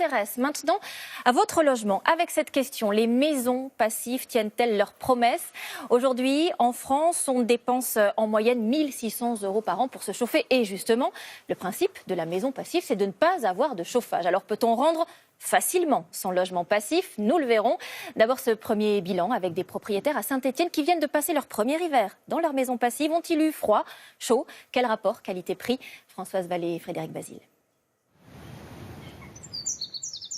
s'intéresse maintenant à votre logement avec cette question. Les maisons passives tiennent-elles leurs promesses? Aujourd'hui, en France, on dépense en moyenne 1 600 € par an pour se chauffer. Et justement, le principe de la maison passive, c'est de ne pas avoir de chauffage. Alors peut-on rendre facilement son logement passif? Nous le verrons. D'abord, ce premier bilan avec des propriétaires à Saint-Étienne qui viennent de passer leur premier hiver dans leur maison passive. Ont-ils eu froid, chaud? Quel rapport qualité-prix? Françoise Vallée et Frédéric Basile.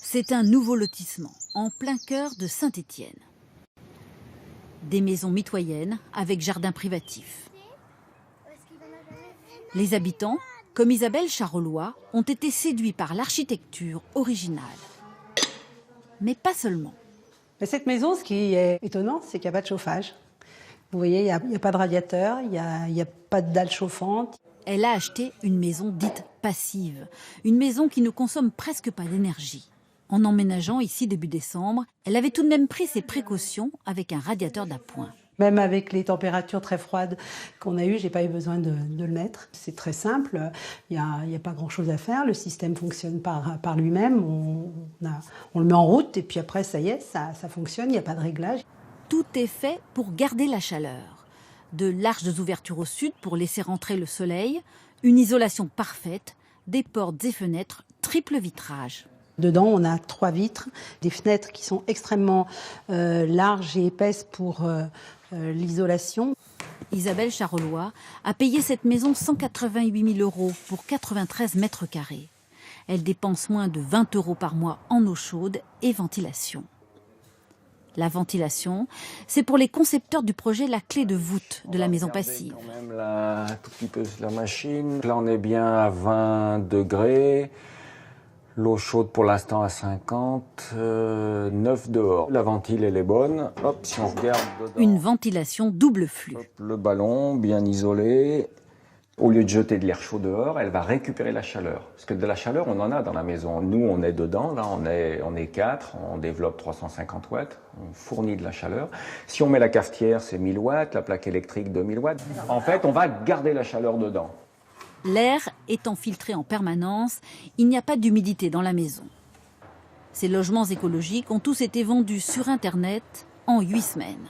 C'est un nouveau lotissement en plein cœur de Saint-Étienne. Des maisons mitoyennes avec jardin privatif. Les habitants, comme Isabelle Charolois, ont été séduits par l'architecture originale. Mais pas seulement. Mais cette maison, ce qui est étonnant, c'est qu'il n'y a pas de chauffage. Vous voyez, il n'y a pas de radiateur, il n'y a pas de dalle chauffante. Elle a acheté une maison dite passive, une maison qui ne consomme presque pas d'énergie. En emménageant ici début décembre, elle avait tout de même pris ses précautions avec un radiateur d'appoint. Même avec les températures très froides qu'on a eues, je n'ai pas eu besoin de le mettre. C'est très simple, il n'y a pas grand-chose à faire. Le système fonctionne par lui-même, on le met en route et puis après, ça y est, ça fonctionne, il n'y a pas de réglage. Tout est fait pour garder la chaleur. De larges ouvertures au sud pour laisser rentrer le soleil, une isolation parfaite, des portes et fenêtres triple vitrage. Dedans, on a 3 vitres, des fenêtres qui sont extrêmement larges et épaisses pour l'isolation. Isabelle Charolois a payé cette maison 188 000 € pour 93 mètres carrés. Elle dépense moins de 20 € par mois en eau chaude et ventilation. La ventilation, c'est pour les concepteurs du projet la clé de voûte de la maison passive. Quand même un tout petit peu la machine. Là, on est bien à 20 degrés. L'eau chaude pour l'instant à 50, 9 dehors. La ventile, elle est bonne. Hop, si on regarde dedans. Une ventilation double flux. Hop, le ballon bien isolé. Au lieu de jeter de l'air chaud dehors, elle va récupérer la chaleur. Parce que de la chaleur, on en a dans la maison. Nous, on est dedans. Là, on est 4. On développe 350 watts. On fournit de la chaleur. Si on met la cafetière, c'est 1000 watts. La plaque électrique, 2000 watts. En fait, on va garder la chaleur dedans. L'air étant filtré en permanence, il n'y a pas d'humidité dans la maison. Ces logements écologiques ont tous été vendus sur Internet en 8 semaines.